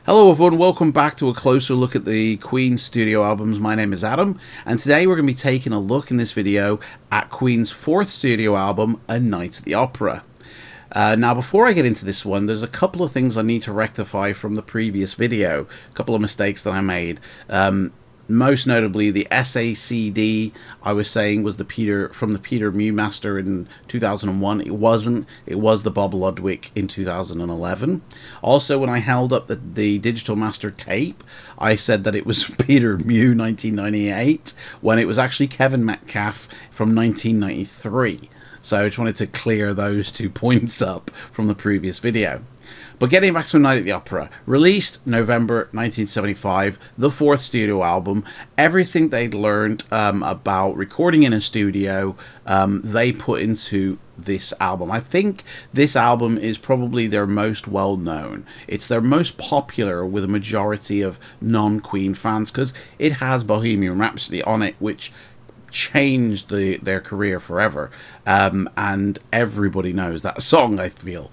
Hello everyone, welcome back to a closer look at the Queen studio albums. My name is Adam, and today we're going to be taking a look in this video at Queen's fourth studio album, A Night at the Opera. Now before I get into this one, there's a couple of things I need to rectify from the previous video, a couple of mistakes that I made. Most notably, the SACD I was saying was the Peter Mew Master in 2001. It wasn't. It was the Bob Ludwig in 2011. Also, when I held up the Digital Master tape, I said that it was Peter Mew 1998 when it was actually Kevin Metcalf from 1993. So I just wanted to clear those 2 points up from the previous video. But getting back to A Night at the Opera, released November 1975, the fourth studio album. Everything they'd learned about recording in a studio, they put into this album. I think this album is probably their most well known. It's their most popular with a majority of non-Queen fans because it has Bohemian Rhapsody on it, which changed their career forever. And everybody knows that song, I feel.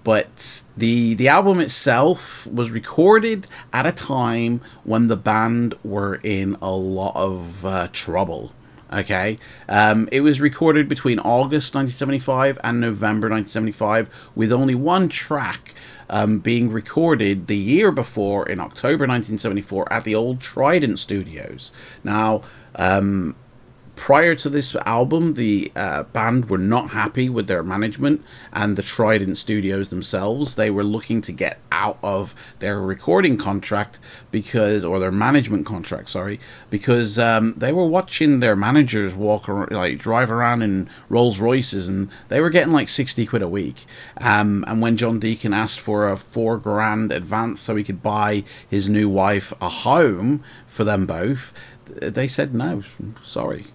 But the album itself was recorded at a time when the band were in a lot of trouble. Okay, it was recorded between August 1975 and November 1975, with only one track being recorded the year before in October 1974 at the old Trident Studios. Now, prior to this album, the band were not happy with their management and the Trident Studios themselves. They were looking to get out of their recording contract or their management contract, because they were watching their managers drive around in Rolls Royces, and they were getting like 60 quid a week. And when John Deacon asked for a $4,000 advance so he could buy his new wife a home for them both, they said no, sorry,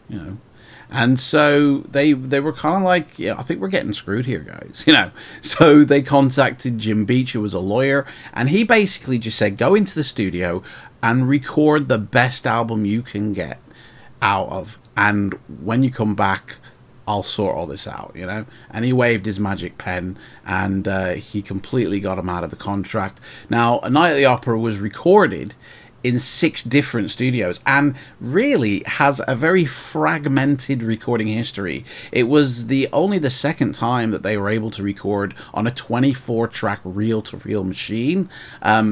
and so they were kind of like, yeah, I think we're getting screwed here, guys, So they contacted Jim Beach, who was a lawyer, and he basically just said, go into the studio and record the best album you can get out of, and when you come back, I'll sort all this out, And he waved his magic pen, and he completely got him out of the contract. Now, A Night at the Opera was recorded in 6 different studios and really has a very fragmented recording history. It was only the second time that they were able to record on a 24-track reel-to-reel machine.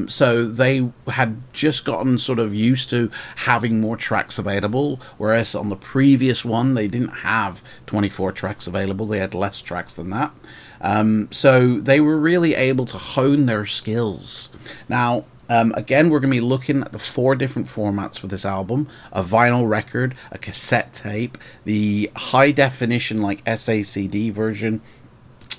So they had just gotten sort of used to having more tracks available, whereas on the previous one they didn't have 24 tracks available. They had less tracks than that. So they were really able to hone their skills. Now, again, we're going to be looking at the 4 different formats for this album: a vinyl record, a cassette tape, the high definition like SACD version,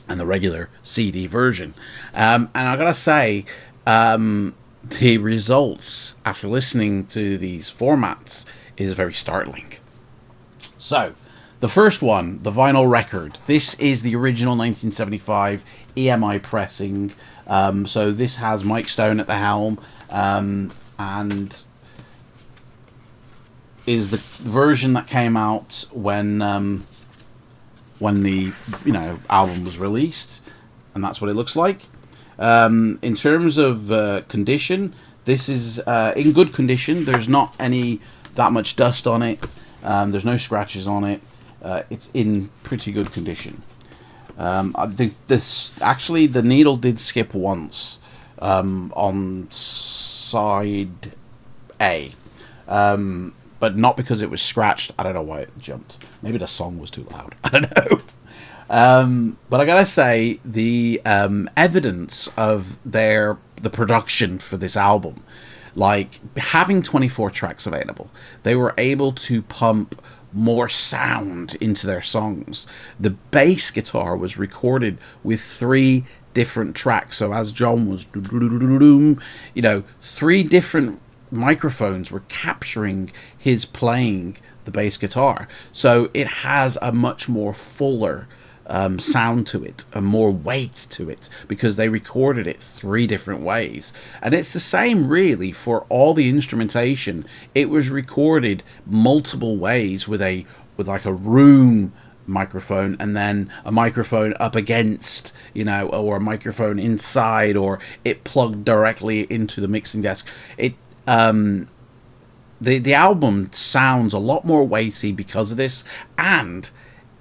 and the regular CD version. And I gotta say, the results after listening to these formats is very startling. So, the first one, the vinyl record. This is the original 1975 EMI pressing. So this has Mike Stone at the helm, and is the version that came out when the album was released, and that's what it looks like. In terms of condition, this is in good condition. There's not that much dust on it. There's no scratches on it. It's in pretty good condition. I think the needle did skip once on side A, but not because it was scratched. I don't know why it jumped. Maybe the song was too loud. I don't know. But I gotta say, the evidence of the production for this album, like having 24 tracks available, they were able to pump more sound into their songs. The bass guitar was recorded with 3 different tracks. So as John was, 3 different microphones were capturing his playing the bass guitar. So it has a much more fuller sound to it, and more weight to it, because they recorded it 3 different ways. And it's the same really for all the instrumentation. It was recorded multiple ways with like a room microphone, and then a microphone up against, you know, or a microphone inside, or it plugged directly into the mixing desk. The album sounds a lot more weighty because of this, and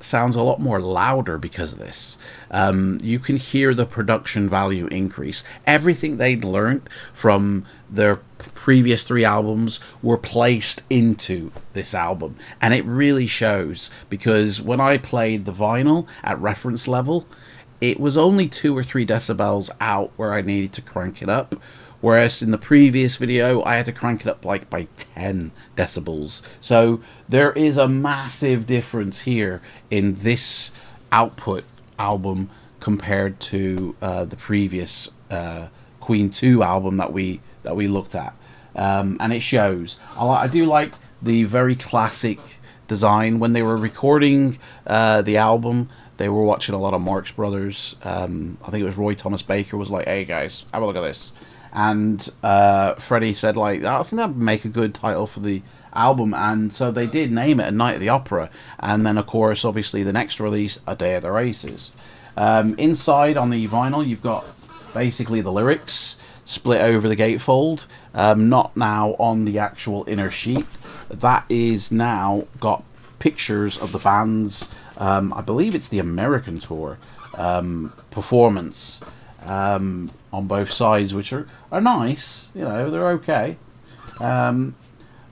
sounds a lot more louder because of this. You can hear the production value increase. Everything they'd learned from their previous 3 albums were placed into this album, and it really shows, because when I played the vinyl at reference level, it was only 2 or 3 decibels out where I needed to crank it up, whereas in the previous video I had to crank it up like by 10 decibels. So there is a massive difference here in this output album compared to the previous Queen 2 album that we looked at, and it shows. I do like the very classic design. When they were recording the album, they were watching a lot of Marx Brothers. I think it was Roy Thomas Baker was like, "Hey guys, have a look at this," and Freddie said, like, "I think that'd make a good title for the album," and so they did name it A Night at the Opera. And then of course, obviously, the next release, A Day at the Races. Inside on the vinyl, you've got basically the lyrics split over the gatefold, not now on the actual inner sheet. That is now got pictures of the band's, I believe it's the American tour performance on both sides, which are nice. You know, they're okay.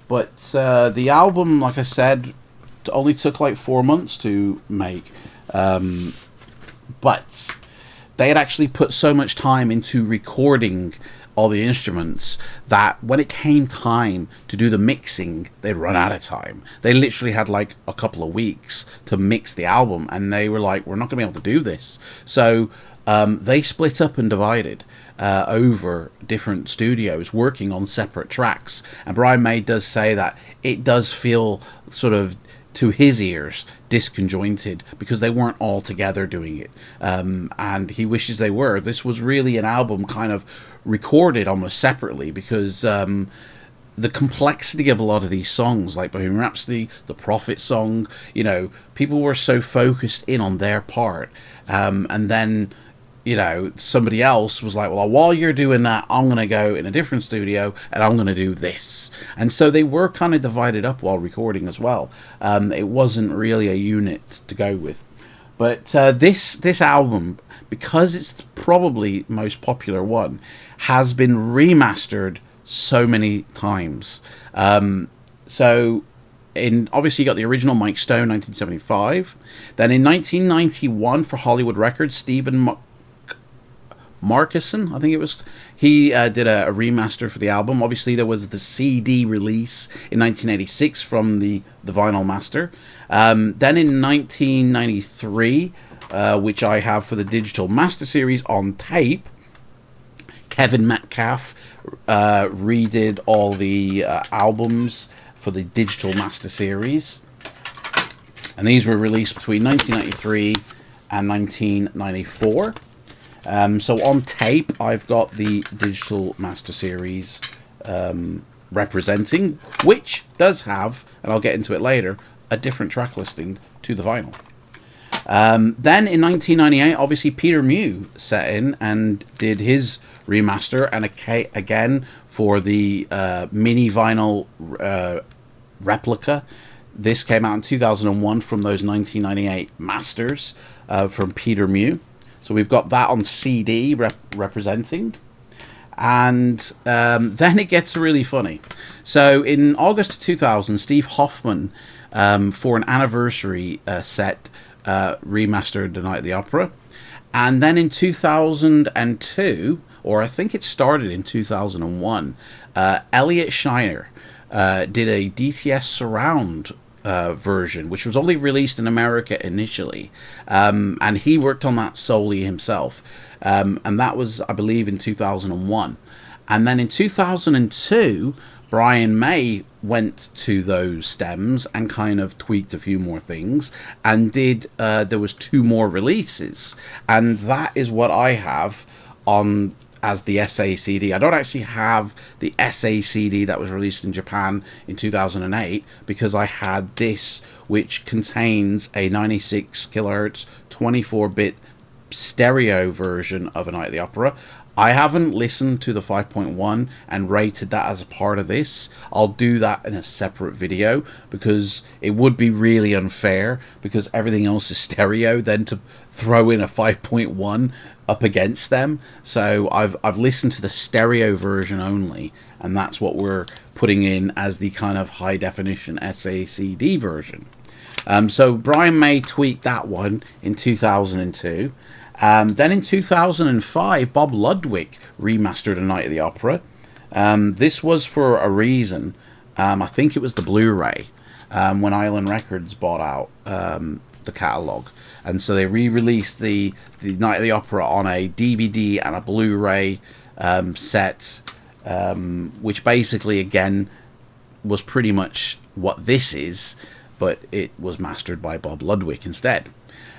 But the album, like I said, only took like 4 months to make. But they had actually put so much time into recording all the instruments that when it came time to do the mixing, they'd run out of time. They literally had like a couple of weeks to mix the album, and they were like, "We're not going to be able to do this." So they split up and divided over different studios, working on separate tracks. And Brian May does say that it does feel sort of, to his ears, disconjointed, because they weren't all together doing it, and he wishes they were. This was really an album kind of recorded almost separately, because the complexity of a lot of these songs, like Bohemian Rhapsody, the Prophet song, you know, people were so focused in on their part, and then, you know, somebody else was like, "Well, while you're doing that, I'm going to go in a different studio and I'm going to do this." And so they were kind of divided up while recording as well. It wasn't really a unit to go with. But this album, because it's probably the most popular one, has been remastered so many times. So obviously you got the original Mike Stone, 1975. Then in 1991 for Hollywood Records, Stephen Markison, I think it was, he did a remaster for the album. Obviously there was the CD release in 1986 from the vinyl master. Then in 1993, which I have for the digital master series on tape, Kevin Metcalf redid all the albums for the digital master series, and these were released between 1993 and 1994. So on tape, I've got the digital master series representing, which does have, and I'll get into it later, a different track listing to the vinyl. Then in 1998, obviously Peter Mew set in and did his remaster, and again for the mini vinyl replica. This came out in 2001 from those 1998 masters from Peter Mew. So we've got that on CD representing. And then it gets really funny. So in August 2000, Steve Hoffman, for an anniversary set, remastered The Night at the Opera. And then in 2002, or I think it started in 2001, Elliot Shiner did a DTS surround version, which was only released in America initially, and he worked on that solely himself, and that was, I believe, in 2001. And then in 2002, Brian May went to those stems and kind of tweaked a few more things, and did there was 2 more releases, and that is what I have on as the SACD. I don't actually have the SACD that was released in Japan in 2008 because I had this, which contains a 96 kilohertz 24-bit stereo version of A Night at the Opera. I haven't listened to the 5.1 and rated that as a part of this. I'll do that in a separate video because it would be really unfair because everything else is stereo then to throw in a 5.1 up against them. So I've listened to the stereo version only, and that's what we're putting in as the kind of high definition SACD version. So Brian May tweaked that one in 2002. Then in 2005, Bob Ludwig remastered A Night at the Opera. This was for a reason. I think it was the Blu-ray when Island Records bought out the catalogue. And so they re-released the Night at the Opera on a DVD and a Blu-ray set, which basically, again, was pretty much what this is, but it was mastered by Bob Ludwig instead.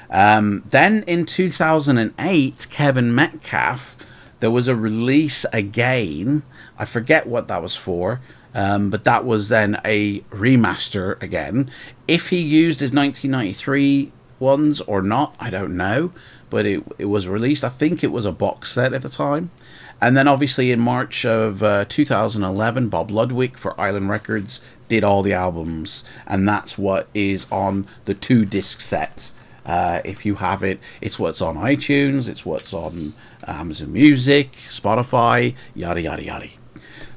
Then in 2008, Kevin Metcalf, there was a release again. I forget what that was for, but that was then a remaster again. If he used his 1993 ones or not, I don't know, but it was released. I think it was a box set at the time. And then obviously in March of 2011, Bob Ludwig for Island Records did all the albums, and that's what is on the 2-disc set. If you have it, it's what's on iTunes, it's what's on Amazon Music, Spotify, yada yada yada.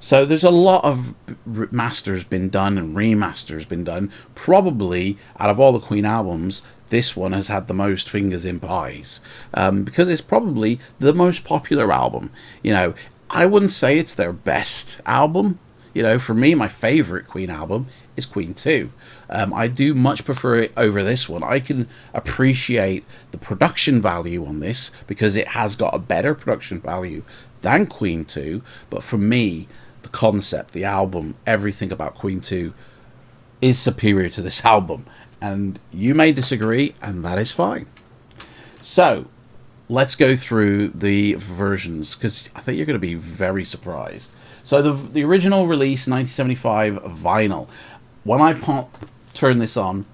So there's a lot of masters been done and remasters been done. Probably out of all the Queen albums, this one has had the most fingers in pies, because it's probably the most popular album. You know, I wouldn't say it's their best album. You know, for me, my favourite Queen album is Queen 2. I do much prefer it over this one. I can appreciate the production value on this because it has got a better production value than Queen 2. But for me, the concept, the album, everything about Queen 2 is superior to this album. And you may disagree, and that is fine. So, let's go through the versions, because I think you're going to be very surprised. So, the original release, 1975 vinyl. When I turn this on,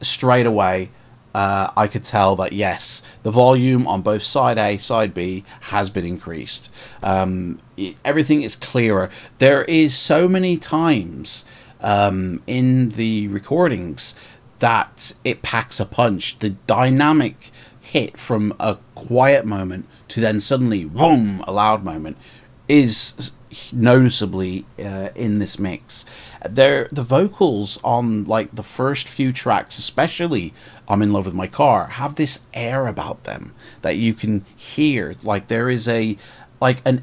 straight away, I could tell that, yes, the volume on both side A, side B has been increased. Everything is clearer. There is so many times in the recordings that it packs a punch. The dynamic hit from a quiet moment to then suddenly, boom, a loud moment is noticeably in this mix. The vocals on like the first few tracks, especially I'm in Love with My Car, have this air about them that you can hear. Like there is an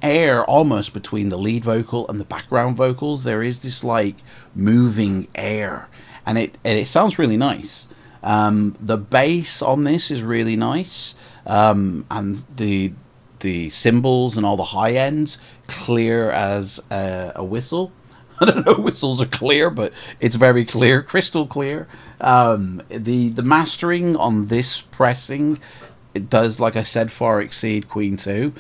air almost between the lead vocal and the background vocals. There is this like moving air, and it sounds really nice. The bass on this is really nice, and the cymbals and all the high ends clear as a whistle. I don't know if whistles are clear, but it's very clear, crystal clear. The mastering on this pressing, it does, like I said, far exceed Queen 2.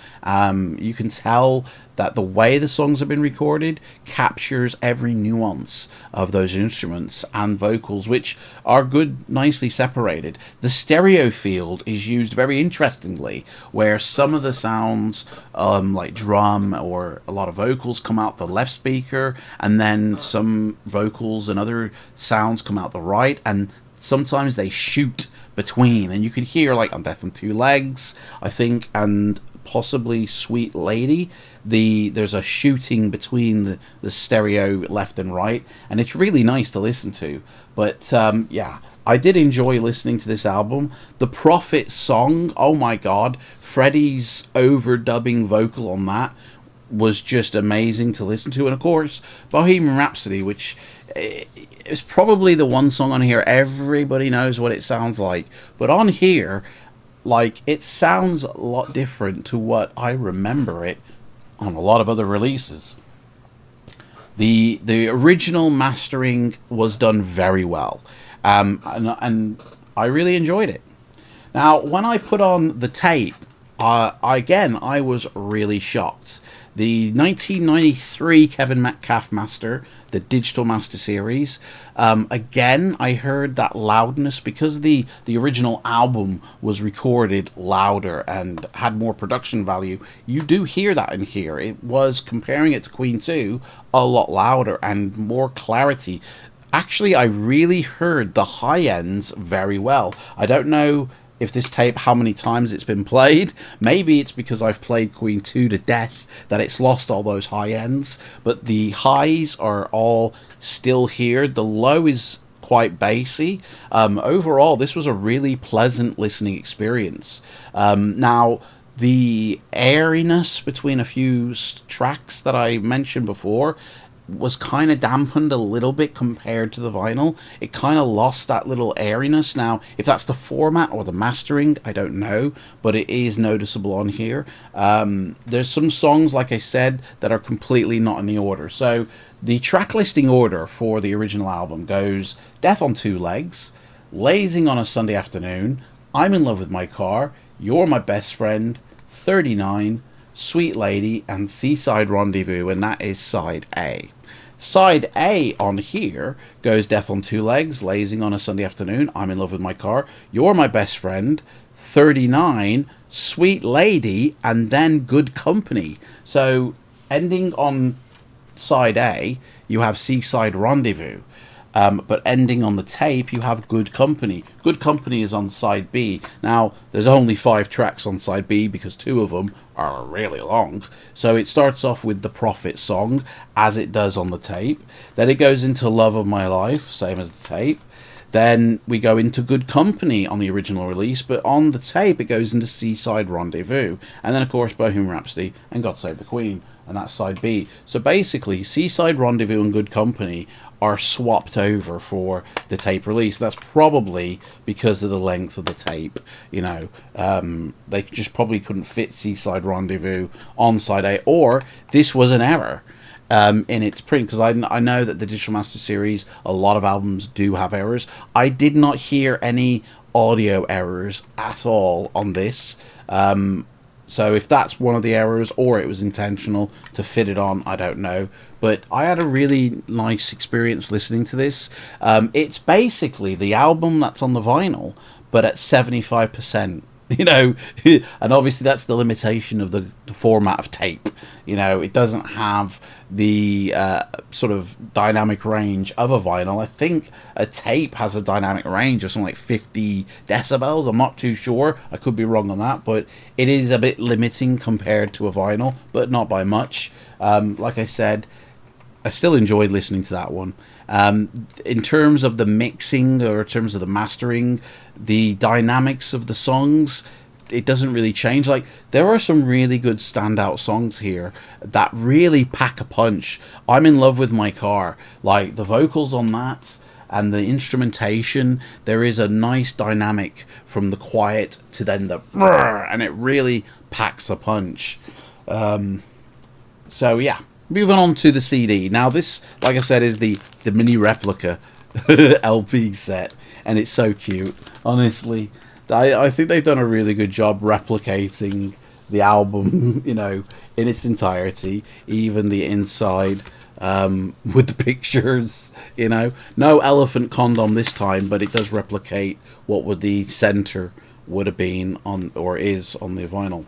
You can tell that the way the songs have been recorded captures every nuance of those instruments and vocals, which are good, nicely separated. The stereo field is used very interestingly, where some of the sounds, like drum or a lot of vocals, come out the left speaker, and then some vocals and other sounds come out the right, and sometimes they shoot between, and you can hear, like on Death on Two Legs, I think, and possibly Sweet Lady, there's a shooting between the stereo left and right, and it's really nice to listen to. But yeah, I did enjoy listening to this album. The Prophet song, oh my god, Freddie's overdubbing vocal on that was just amazing to listen to. And of course, Bohemian Rhapsody, which is probably the one song on here everybody knows what it sounds like, but on here, like, it sounds a lot different to what I remember it on a lot of other releases. The original mastering was done very well, and I really enjoyed it. Now, when I put on the tape, I was really shocked. The 1993 Kevin Metcalf Master, the Digital Master Series. Again, I heard that loudness because the original album was recorded louder and had more production value. You do hear that in here. It was, comparing it to Queen 2, a lot louder and more clarity. Actually, I really heard the high ends very well. I don't know if this tape, how many times it's been played. Maybe it's because I've played Queen 2 to death that it's lost all those high ends, but the highs are all still here. The low is quite bassy. Overall, this was a really pleasant listening experience. Now, the airiness between a few tracks that I mentioned before was kind of dampened a little bit compared to the vinyl. It kind of lost that little airiness. Now, if that's the format or the mastering, I don't know, but it is noticeable on here. There's some songs, like I said, that are completely not in the order. So the track listing order for the original album goes Death on Two Legs, Lazing on a Sunday Afternoon, I'm in Love with My Car, You're My Best Friend, 39, Sweet Lady, and Seaside Rendezvous, and that is side A. Side A on here goes Death on Two Legs, Lazing on a Sunday Afternoon, I'm in Love with My Car, You're My Best Friend, 39, Sweet Lady, and then Good Company. So, ending on side A, you have Seaside Rendezvous. But ending on the tape, you have Good Company. Good Company is on side B. Now, there's only 5 tracks on side B because 2 of them are really long. So it starts off with the Prophet song, as it does on the tape. Then it goes into Love of My Life, same as the tape. Then we go into Good Company on the original release, but on the tape it goes into Seaside Rendezvous. And then, of course, Bohemian Rhapsody and God Save the Queen, and that's side B. So basically, Seaside Rendezvous and Good Company are swapped over for the tape release. That's probably because of the length of the tape. You know, they just probably couldn't fit Seaside Rendezvous on side A, or this was an error in its print, because I know that the Digital Master Series, a lot of albums do have errors. I did not hear any audio errors at all on this. So if that's one of the errors, or it was intentional to fit it on, I don't know. But I had a really nice experience listening to this. It's basically the album that's on the vinyl, but at 75%. You know, and obviously that's the limitation of the format of tape. You know, it doesn't have the sort of dynamic range of a vinyl. I think a tape has a dynamic range of something like 50 decibels. I'm not too sure. I could be wrong on that, but it is a bit limiting compared to a vinyl, but not by much. Like I said, I still enjoyed listening to that one. In terms of the mixing, or in terms of the mastering, the dynamics of the songs, it doesn't really change. Like, there are some really good standout songs here that really pack a punch. I'm in Love with My Car. Like, the vocals on that and the instrumentation, there is a nice dynamic from the quiet to then the and it really packs a punch. So yeah, moving on to the CD. Now this, like I said, is the mini replica LP set, and it's so cute. Honestly, I think they've done a really good job replicating the album, you know, in its entirety, even the inside, with the pictures, you know. No elephant condom this time, but it does replicate what would the center would have been on, or is on, the vinyl.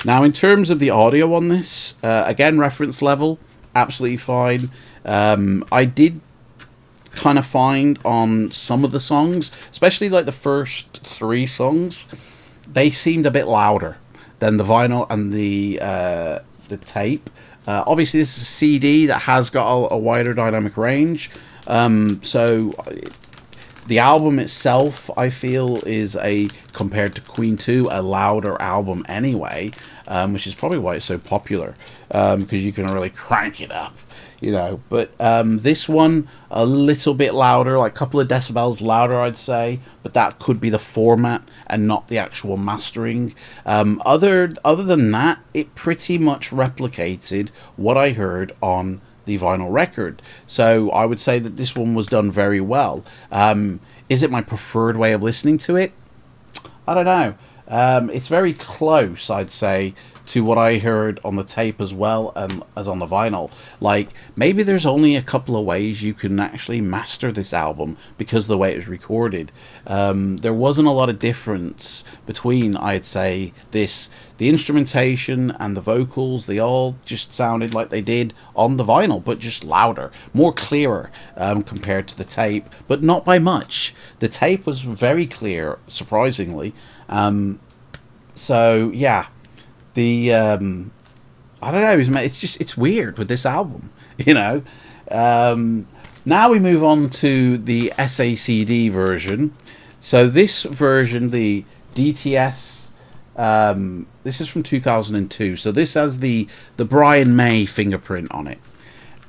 Now, in terms of the audio on this, again, reference level, absolutely fine. I did kind of find on some of the songs, especially like the first 3 songs, they seemed a bit louder than the vinyl and the tape. Obviously, this is a CD that has got a wider dynamic range. So the album itself, I feel, is compared to Queen 2, a louder album anyway, which is probably why it's so popular, because you can really crank it up, you know. But this one, a little bit louder, like a couple of decibels louder, I'd say, but that could be the format and not the actual mastering. Other than that, it pretty much replicated what I heard on the vinyl record. So I would say that this one was done very well. Is it my preferred way of listening to it? I don't know. It's very close, I'd say, to what I heard on the tape as well as on the vinyl. Like, maybe there's only a couple of ways you can actually master this album because of the way it was recorded. There wasn't a lot of difference between, I'd say, the instrumentation and the vocals. They all just sounded like they did on the vinyl, but just louder, more clearer compared to the tape, but not by much. The tape was very clear, surprisingly. So yeah, I don't know. It's weird with this album, you know. Now we move on to the SACD version. So this version, the DTS, this is from 2002. So this has the Brian May fingerprint on it,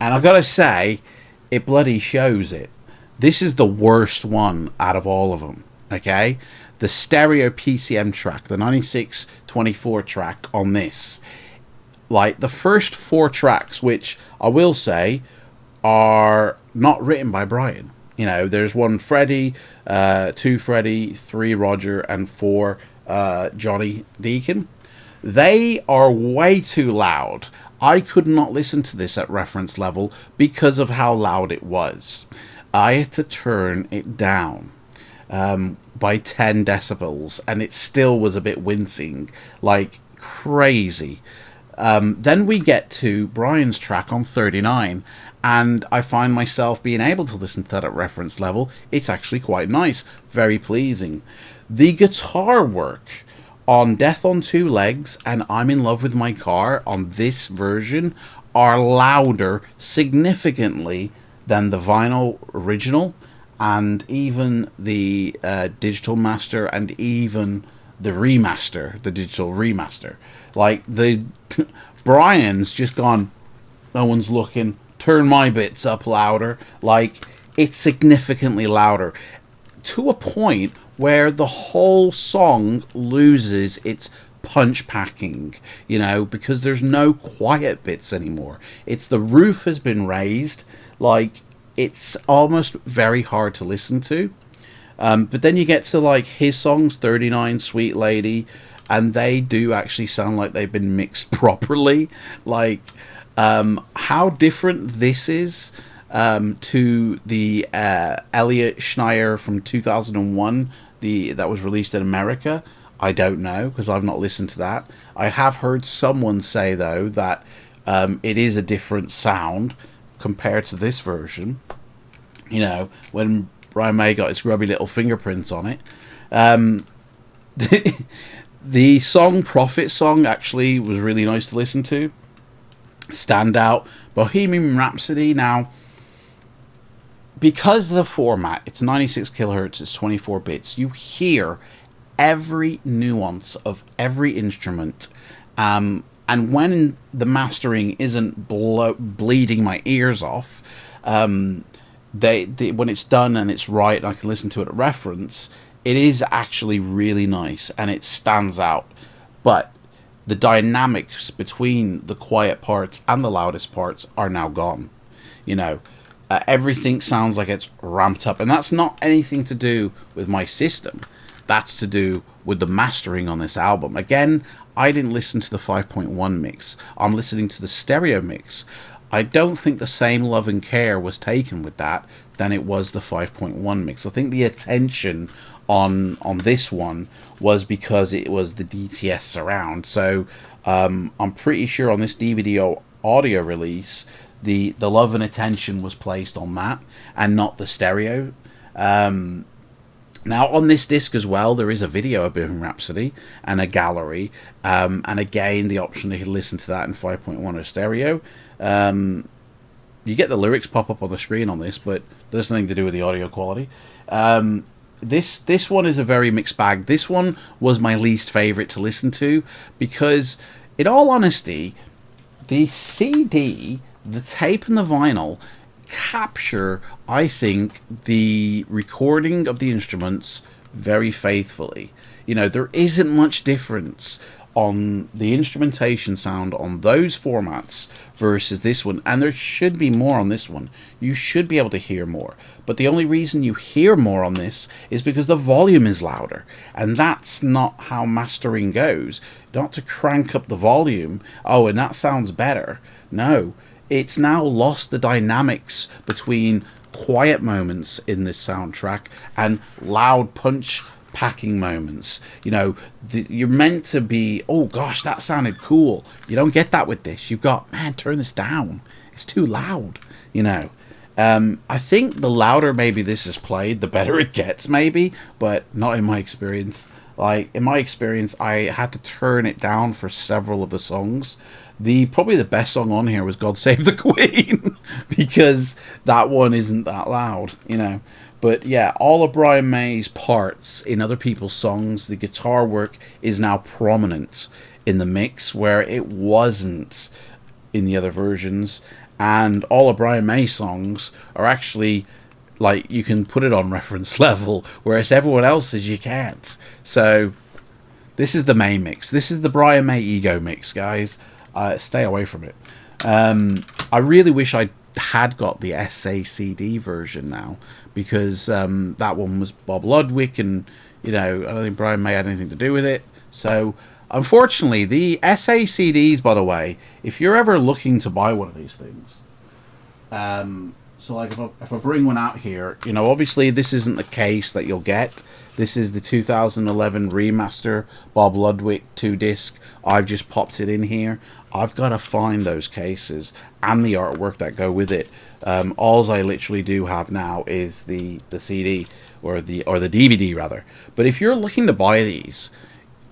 and I've got to say, it bloody shows it. This is the worst one out of all of them. Okay. The stereo PCM track, the 9624 track on this, like the first 4 tracks, which I will say are not written by Brian. You know, there's 1 Freddie, 2 Freddie, 3 Roger, and 4 Johnny Deacon. They are way too loud. I could not listen to this at reference level because of how loud it was. I had to turn it down by 10 decibels, and it still was a bit wincing, like crazy. Then we get to Brian's track on 39, and I find myself being able to listen to that at reference level. It's actually quite nice, very pleasing. The guitar work on Death on Two Legs and I'm in Love with My Car on this version are louder significantly than the vinyl original, and even the digital master, and even the remaster, the digital remaster. Like, the Brian's just gone, no one's looking, turn my bits up louder. Like, it's significantly louder, to a point where the whole song loses its punch packing, you know, because there's no quiet bits anymore. It's the roof has been raised, like, it's almost very hard to listen to. But then you get to, like, his songs, 39, Sweet Lady, and they do actually sound like they've been mixed properly. Like, how different this is to the Elliot Schneier from 2001, that was released in America, I don't know, because I've not listened to that. I have heard someone say, though, that it is a different sound compared to this version. You know, when Brian May got his grubby little fingerprints on it. The song Prophet Song actually was really nice to listen to. Standout. Bohemian Rhapsody. Now, because the format, it's 96 kilohertz, it's 24 bits, you hear every nuance of every instrument. And when the mastering isn't bleeding my ears off, when it's done and it's right and I can listen to it at reference, it is actually really nice and it stands out. But the dynamics between the quiet parts and the loudest parts are now gone. You know, everything sounds like it's ramped up, and that's not anything to do with my system. That's to do with the mastering on this album. Again, I didn't listen to the 5.1 mix. I'm listening to the stereo mix. I don't think the same love and care was taken with that than it was the 5.1 mix. I think the attention on this one was because it was the DTS surround. So I'm pretty sure on this DVD audio release, the love and attention was placed on that and not the stereo. Now, on this disc as well, there is a video of Bohemian Rhapsody and a gallery. And again, the option to listen to that in 5.1 or stereo. You get the lyrics pop up on the screen on this, but there's nothing to do with the audio quality. This one is a very mixed bag. This one was my least favourite to listen to because, in all honesty, the CD, the tape and the vinyl capture, I think, the recording of the instruments very faithfully. You know, there isn't much difference on the instrumentation sound on those formats versus this one, and there should be more on this one. You should be able to hear more, but the only reason you hear more on this is because the volume is louder, and that's not how mastering goes. Not to crank up the volume, oh, and that sounds better. No, it's now lost the dynamics between quiet moments in this soundtrack and loud punch packing moments. You know, you're meant to be, oh gosh, that sounded cool. You don't get that with this. You've got, man, turn this down. It's too loud, you know. I think the louder maybe this is played, the better it gets, maybe, but not in my experience. Like, in my experience, I had to turn it down for several of the songs. Probably the best song on here was God Save the Queen, because that one isn't that loud, you know. But yeah, all of Brian May's parts in other people's songs, the guitar work is now prominent in the mix, where it wasn't in the other versions. And all of Brian May's songs are actually, like, you can put it on reference level, whereas everyone else's you can't. So this is the May mix. This is the Brian May ego mix, guys. Stay away from it. I really wish I had got the SACD version now, because that one was Bob Ludwig, and you know, I don't think Brian May had anything to do with it. So unfortunately, the SACDs, by the way, if you're ever looking to buy one of these things, so like if I bring one out here, you know, obviously this isn't the case that you'll get. This is the 2011 remaster Bob Ludwig 2-disc. I've just popped it in here. I've got to find those cases and the artwork that go with it. Alls I literally do have now is the CD or the DVD rather. But if you're looking to buy these,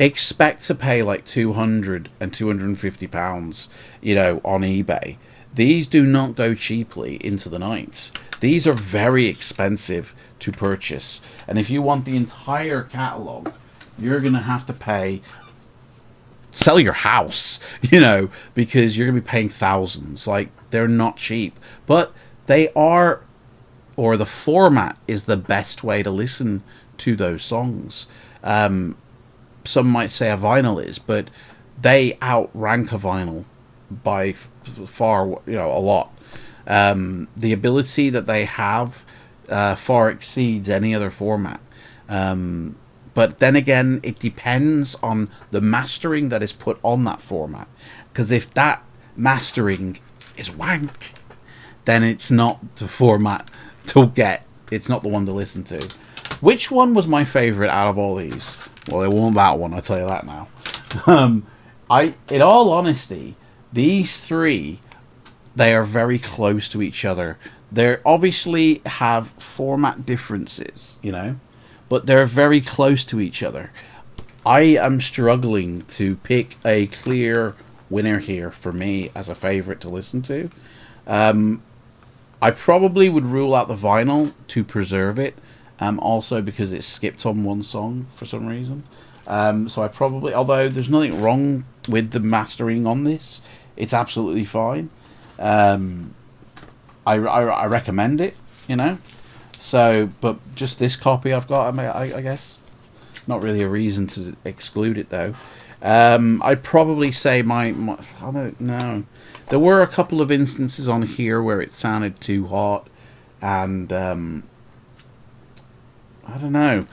expect to pay like £200 and £250, you know, on eBay. These do not go cheaply into the nights. These are very expensive to purchase, and if you want the entire catalog, you're gonna have to sell your house, you know, because you're gonna be paying thousands. Like, they're not cheap, but they are, or the format is the best way to listen to those songs. Some might say a vinyl is, but they outrank a vinyl by far, you know, a lot. The ability that they have far exceeds any other format. But then again, it depends on the mastering that is put on that format. Because if that mastering is wank, then it's not the format to get. It's not the one to listen to. Which one was my favorite out of all these? Well, it wasn't that one, I'll tell you that now. In all honesty, these three, they are very close to each other. They obviously have format differences, you know, but they're very close to each other. I am struggling to pick a clear winner here for me as a favorite to listen to. I probably would rule out the vinyl to preserve it, also because it skipped on one song for some reason. So I probably, although there's nothing wrong with the mastering on this, it's absolutely fine. I recommend it, you know. So, but just this copy I've got, I guess, not really a reason to exclude it though. I'd probably say my I don't know. There were a couple of instances on here where it sounded too hot, and I don't know.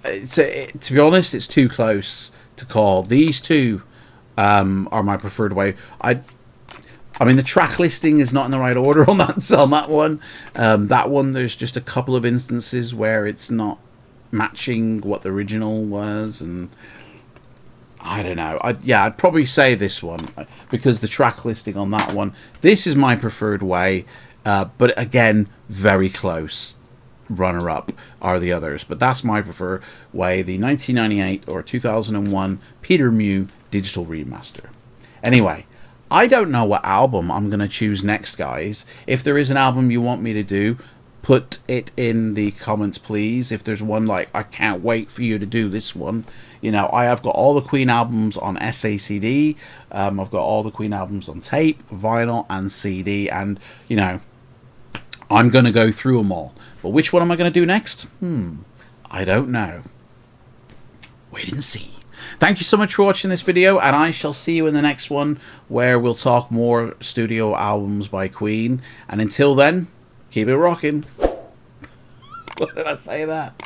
To be honest, it's too close to call. These two are my preferred way. I mean, the track listing is not in the right order on that one. That one, there's just a couple of instances where it's not matching what the original was, and I don't know. I'd probably say this one, because the track listing on that one, this is my preferred way, but again, very close. Runner-up are the others, but that's my preferred way, the 1998 or 2001 Peter Mew digital remaster. Anyway, I don't know what album I'm going to choose next, guys. If there is an album you want me to do, put it in the comments, please. If there's one like, I can't wait for you to do this one. You know, I have got all the Queen albums on SACD. I've got all the Queen albums on tape, vinyl, and CD. And, you know, I'm going to go through them all. But which one am I going to do next? I don't know. Wait and see. Thank you so much for watching this video, and I shall see you in the next one, where we'll talk more studio albums by Queen. And until then, keep it rocking. Why did I say that?